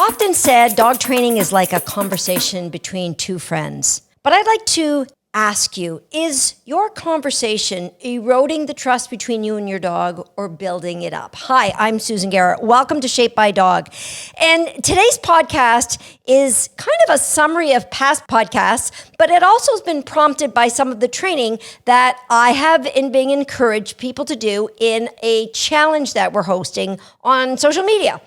often said dog training is like a conversation between two friends. But I'd like to ask you, is your conversation eroding the trust between you and your dog or building it up? Hi, I'm Susan Garrett. Welcome to Shaped by Dog. And today's podcast is kind of a summary of past podcasts, but it also has been prompted by some of the training that I have been encouraged people to do in a challenge that we're hosting on social media.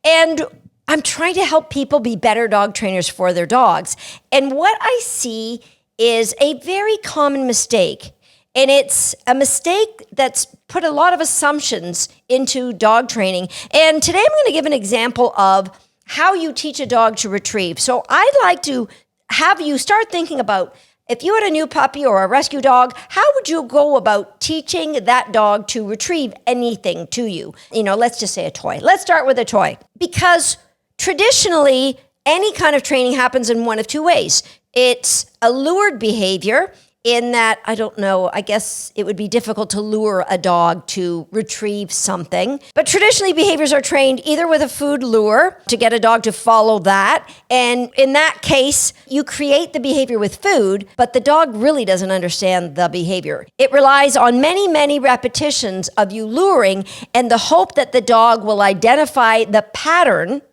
And I'm trying to help people be better dog trainers for their dogs. And what I see is a very common mistake. And it's a mistake that's put a lot of assumptions into dog training. And today I'm going to give an example of how you teach a dog to retrieve. So I'd like to have you start thinking about, if you had a new puppy or a rescue dog, how would you go about teaching that dog to retrieve anything to you? You know, let's just say a toy. Let's start with a toy. Because traditionally, any kind of training happens in one of two ways. It's a lured behavior in that, I don't know, I guess it would be difficult to lure a dog to retrieve something. But traditionally, behaviors are trained either with a food lure to get a dog to follow that. And in that case, you create the behavior with food, but the dog really doesn't understand the behavior. It relies on many, many repetitions of you luring and the hope that the dog will identify the pattern.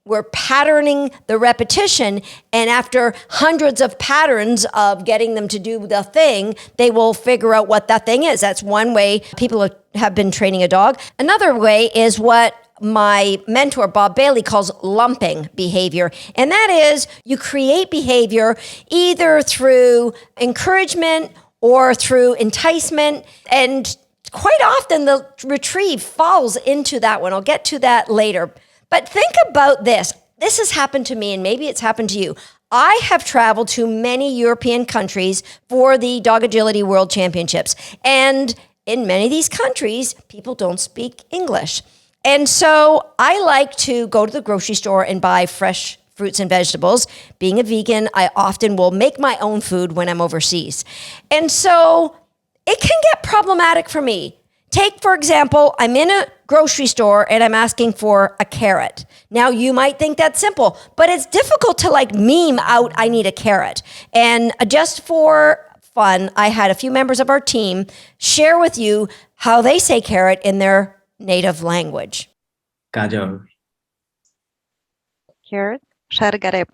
We're patterning the repetition, and after hundreds of patterns of getting them to do the thing, they will figure out what that thing is. That's one way people have been training a dog. Another way is what my mentor, Bob Bailey, calls lumping behavior. And that is you create behavior either through encouragement or through enticement, and quite often the retrieve falls into that one. I'll get to that later. But think about this. This has happened to me, and maybe it's happened to you. I have traveled to many European countries for the Dog Agility World Championships. And in many of these countries, people don't speak English. And so I like to go to the grocery store and buy fresh fruits and vegetables. Being a vegan, I often will make my own food when I'm overseas. And so it can get problematic for me. Take, for example, I'm in a grocery store and I'm asking for a carrot. Now, you might think that's simple, but it's difficult to meme out, I need a carrot. And just for fun, I had a few members of our team share with you how they say carrot in their native language. Gajo. Garrett, Garrett.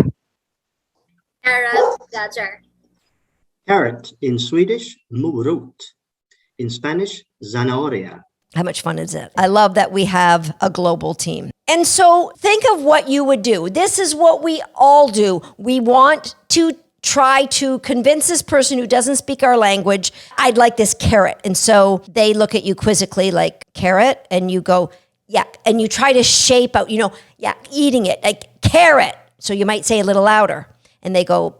Garrett, gajar. Carrot in Swedish, morot. In Spanish, zanahoria. How much fun is it? I love that we have a global team. And so think of what you would do. This is what we all do. We want to try to convince this person who doesn't speak our language, I'd like this carrot. And so they look at you quizzically like, carrot? And you go, yeah. And you try to shape out, eating it, like carrot. So you might say a little louder. And they go,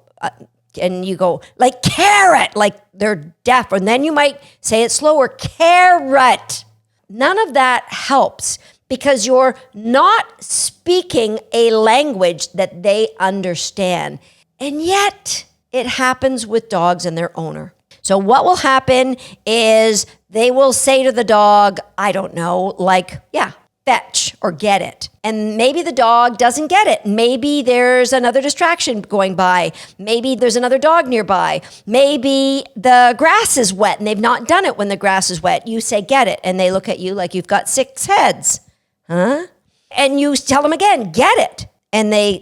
and you go, like carrot, like they're deaf. And then you might say it slower, carrot. None of that helps because you're not speaking a language that they understand. And yet it happens with dogs and their owner. So what will happen is they will say to the dog, I don't know, fetch or get it. And maybe the dog doesn't get it. Maybe there's another distraction going by. Maybe there's another dog nearby. Maybe the grass is wet and they've not done it when the grass is wet. You say, get it. And they look at you like you've got 6 heads. Huh? And you tell them again, get it. And they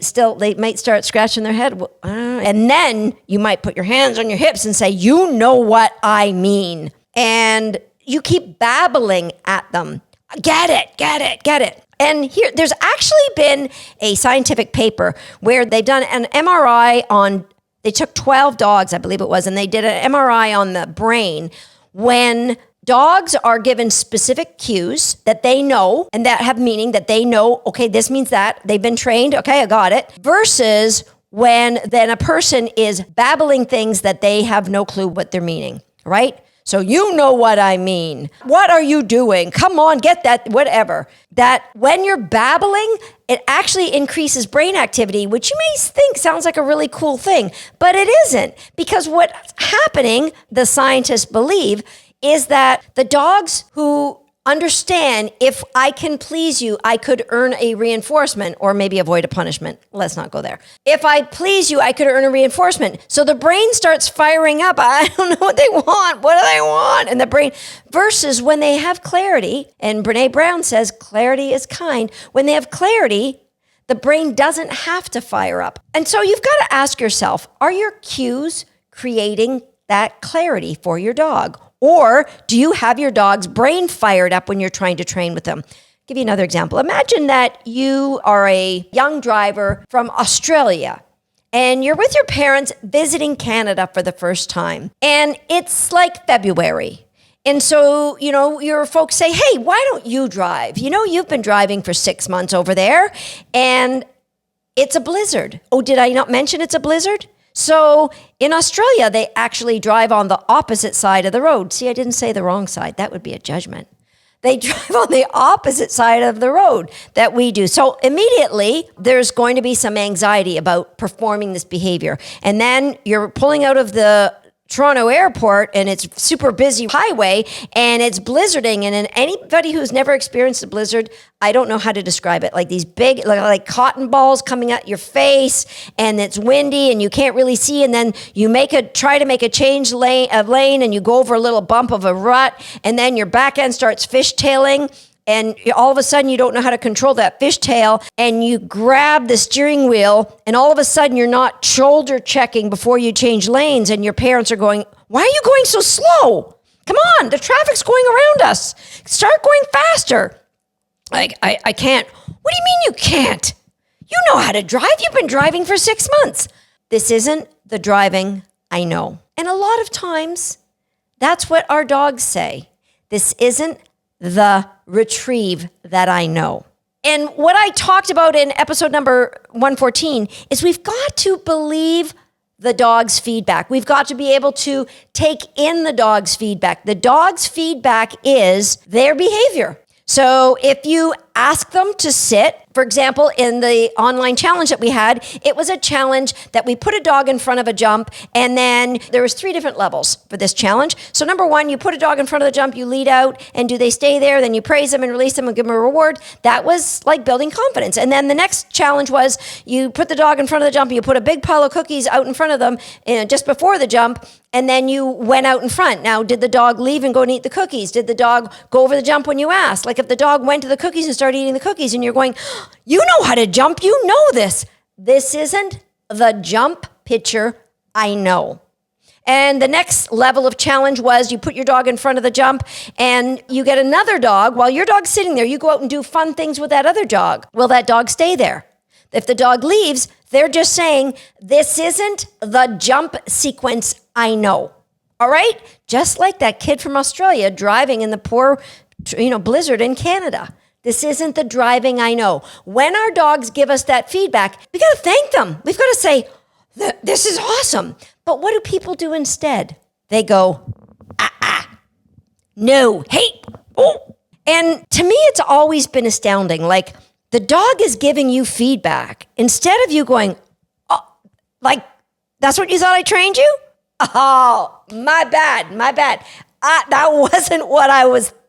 might start scratching their head. And then you might put your hands on your hips and say, you know what I mean. And you keep babbling at them. Get it, get it, get it. And here, there's actually been a scientific paper where they've done an MRI they took 12 dogs, I believe it was, and they did an MRI on the brain when dogs are given specific cues that they know and that have meaning, that they know, okay, this means that. They've been trained, okay, I got it, versus when then a person is babbling things that they have no clue what they're meaning, right? So you know what I mean. What are you doing? Come on, get that, whatever. That when you're babbling, it actually increases brain activity, which you may think sounds like a really cool thing, but it isn't. Because what's happening, the scientists believe, is that the dogs who understand if I can please you, I could earn a reinforcement or maybe avoid a punishment. Let's not go there. If I please you, I could earn a reinforcement. So the brain starts firing up. I don't know what they want. What do they want? And the brain, versus when they have clarity, and Brene Brown says clarity is kind. When they have clarity, the brain doesn't have to fire up. And so you've got to ask yourself, are your cues creating that clarity for your dog? Or do you have your dog's brain fired up when you're trying to train with them? I'll give you another example. Imagine that you are a young driver from Australia and you're with your parents visiting Canada for the first time. And it's like February. And so, your folks say, hey, why don't you drive? You've been driving for 6 months over there and it's a blizzard. Oh, did I not mention it's a blizzard? So in Australia, they actually drive on the opposite side of the road. See, I didn't say the wrong side. That would be a judgment. They drive on the opposite side of the road that we do. So immediately, there's going to be some anxiety about performing this behavior. And then you're pulling out of the Toronto airport and it's super busy highway and it's blizzarding. And anybody who's never experienced a blizzard, I don't know how to describe it. Like these big, like cotton balls coming at your face and it's windy and you can't really see. And then you try to make a change lane and you go over a little bump of a rut and then your back end starts fishtailing. And all of a sudden, you don't know how to control that fishtail, and you grab the steering wheel, and all of a sudden, you're not shoulder checking before you change lanes, and your parents are going, why are you going so slow? Come on, the traffic's going around us. Start going faster. Like, I can't. What do you mean you can't? You know how to drive. You've been driving for 6 months. This isn't the driving I know. And a lot of times, that's what our dogs say. This isn't the retrieve that I know. And what I talked about in episode number 114 is we've got to believe the dog's feedback. We've got to be able to take in the dog's feedback. The dog's feedback is their behavior. So if you ask them to sit, for example, in the online challenge that we had, it was a challenge that we put a dog in front of a jump, and then there was 3 different levels for this challenge. So number 1, you put a dog in front of the jump, you lead out, and do they stay there? Then you praise them and release them and give them a reward. That was like building confidence. And then the next challenge was you put the dog in front of the jump, you put a big pile of cookies out in front of them just before the jump, and then you went out in front. Now, did the dog leave and go and eat the cookies? Did the dog go over the jump when you asked? Like if the dog went to the cookies and started eating the cookies and you're going, you know how to jump, you know this. This isn't the jump picture I know. And the next level of challenge was you put your dog in front of the jump and you get another dog. While your dog's sitting there, you go out and do fun things with that other dog. Will that dog stay there? If the dog leaves, they're just saying, this isn't the jump sequence I know. All right? Just like that kid from Australia driving in the poor, blizzard in Canada. This isn't the driving I know. When our dogs give us that feedback, we got to thank them. We've got to say, this is awesome. But what do people do instead? They go, no, hey, oh. And to me, it's always been astounding. Like the dog is giving you feedback instead of you going, oh, like, that's what you thought I trained you? Oh, my bad. That wasn't what I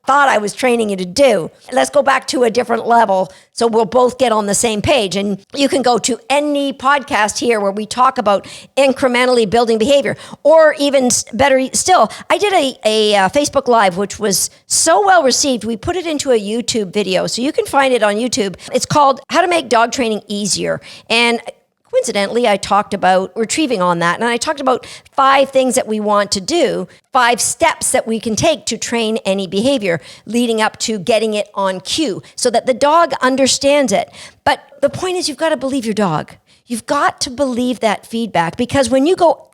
thought I was training you to do. Let's go back to a different level so we'll both get on the same page. And you can go to any podcast here where we talk about incrementally building behavior. Or even better still, I did a Facebook Live, which was so well received. We put it into a YouTube video. So you can find it on YouTube. It's called How to Make Dog Training Easier. And coincidentally, I talked about retrieving on that. And I talked about 5 things that we want to do, 5 steps that we can take to train any behavior leading up to getting it on cue so that the dog understands it. But the point is you've got to believe your dog. You've got to believe that feedback because when you go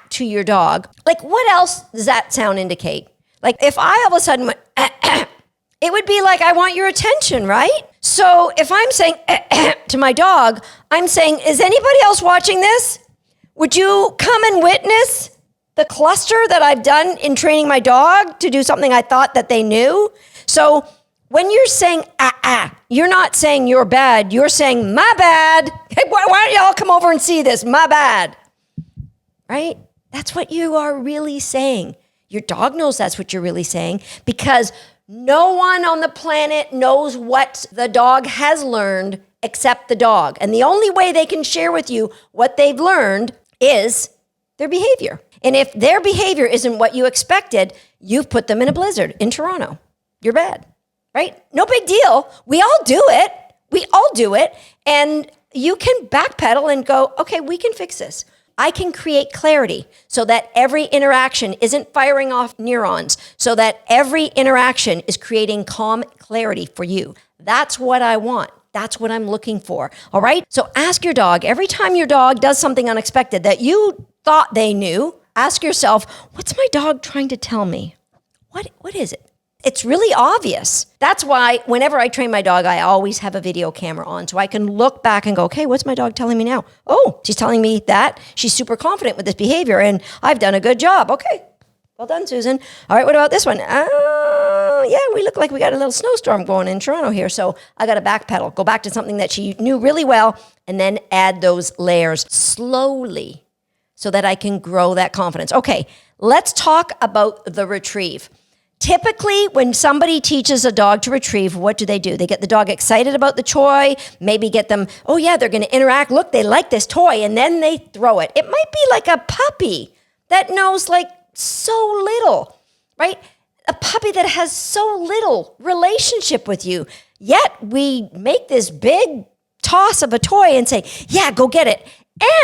to your dog, like what else does that sound indicate? Like if I all of a sudden went it would be like, I want your attention, right? So if I'm saying to my dog, I'm saying, is anybody else watching this? Would you come and witness the cluster that I've done in training my dog to do something I thought that they knew? So when you're saying, you're not saying you're bad. You're saying, my bad. Hey, why don't y'all come over and see this? My bad. Right? That's what you are really saying. Your dog knows that's what you're really saying because No one on the planet knows what the dog has learned except the dog. And the only way they can share with you what they've learned is their behavior. And if their behavior isn't what you expected, you've put them in a blizzard in Toronto. You're bad, right? No big deal. We all do it. We all do it. And you can backpedal and go, okay, we can fix this. I can create clarity so that every interaction isn't firing off neurons, so that every interaction is creating calm clarity for you. That's what I want. That's what I'm looking for. All right? So ask your dog, every time your dog does something unexpected that you thought they knew, ask yourself, what's my dog trying to tell me? What is it? It's really obvious. That's why whenever I train my dog, I always have a video camera on so I can look back and go, okay, what's my dog telling me now? Oh, she's telling me that. She's super confident with this behavior and I've done a good job. Okay, well done, Susan. All right, what about this one? Yeah, we look like we got a little snowstorm going in Toronto here, so I got to backpedal, go back to something that she knew really well, and then add those layers slowly so that I can grow that confidence. Okay, let's talk about the retrieve. Typically, when somebody teaches a dog to retrieve, what do? They get the dog excited about the toy, maybe get them, oh yeah, they're going to interact. Look, they like this toy, and then they throw it. It might be like a puppy that knows like so little, right? A puppy that has so little relationship with you. Yet we make this big toss of a toy and say, yeah, go get it.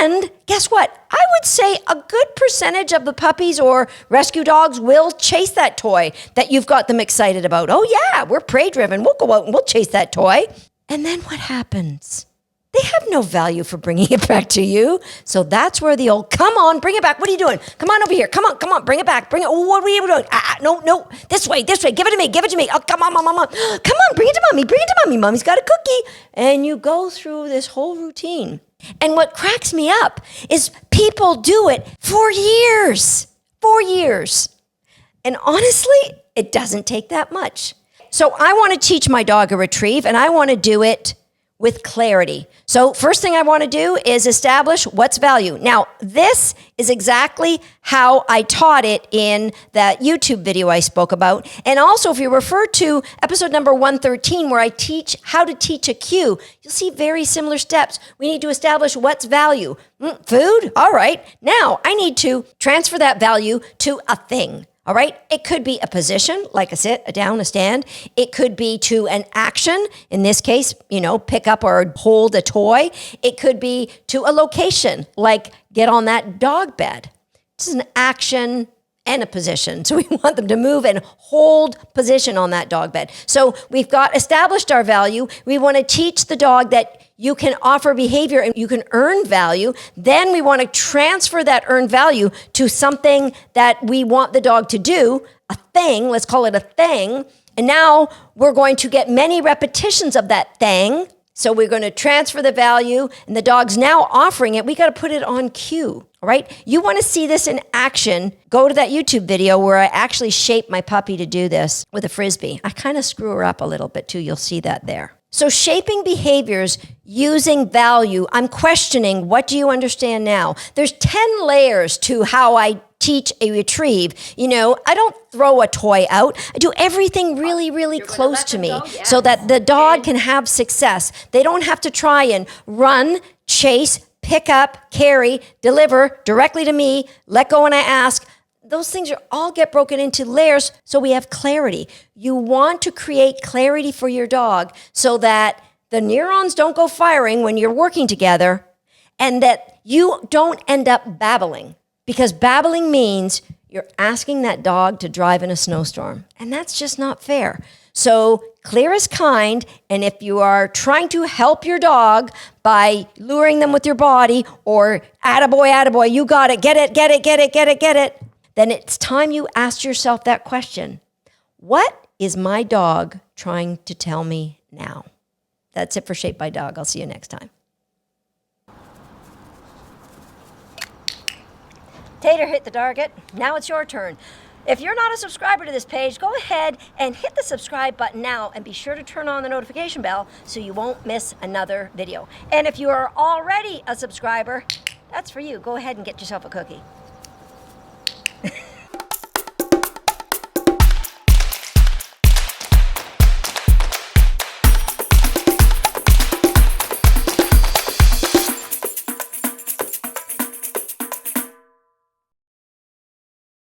And guess what? I would say a good percentage of the puppies or rescue dogs will chase that toy that you've got them excited about. Oh yeah, we're prey driven. We'll go out and we'll chase that toy. And then what happens? They have no value for bringing it back to you. So that's where the old, come on, bring it back. What are you doing? Come on over here. Come on, bring it back. Bring it. Oh, what are you doing? No, this way. Give it to me. Oh, come on, mom. Come on, bring it to mommy. Mommy's got a cookie. And you go through this whole routine. And what cracks me up is people do it for years. And honestly, it doesn't take that much. So I want to teach my dog a retrieve, and I want to do it with clarity. So first thing I want to do is establish what's value. Now, this is exactly how I taught it in that YouTube video I spoke about. And also, if you refer to episode number 113, where I teach how to teach a cue, you'll see very similar steps. We need to establish what's value. Food? All right. Now, I need to transfer that value to a thing. All right. It could be a position, like a sit, a down, a stand. It could be to an action. In this case, pick up or hold a toy. It could be to a location, like get on that dog bed. This is an action and a position. So we want them to move and hold position on that dog bed. So we've got established our value. We want to teach the dog that you can offer behavior and you can earn value. Then we want to transfer that earned value to something that we want the dog to do, a thing, let's call it a thing. And now we're going to get many repetitions of that thing. So we're going to transfer the value and the dog's now offering it. We got to put it on cue, all right? You want to see this in action, go to that YouTube video where I actually shaped my puppy to do this with a Frisbee. I kind of screw her up a little bit too. You'll see that there. So shaping behaviors using value, I'm questioning, what do you understand now? There's 10 layers to how I teach a retrieve. I don't throw a toy out. I do everything really, really close to me so that the dog can have success. They don't have to try and run, chase, pick up, carry, deliver directly to me, let go when I ask. Those things all get broken into layers so we have clarity. You want to create clarity for your dog so that the neurons don't go firing when you're working together and that you don't end up babbling. Because babbling means you're asking that dog to drive in a snowstorm. And that's just not fair. So clear is kind. And if you are trying to help your dog by luring them with your body or attaboy, you got it, get it. Then it's time you ask yourself that question. What is my dog trying to tell me now? That's it for Shape by Dog. I'll see you next time. Tater hit the target. Now it's your turn. If you're not a subscriber to this page, go ahead and hit the subscribe button now and be sure to turn on the notification bell so you won't miss another video. And if you are already a subscriber, that's for you. Go ahead and get yourself a cookie.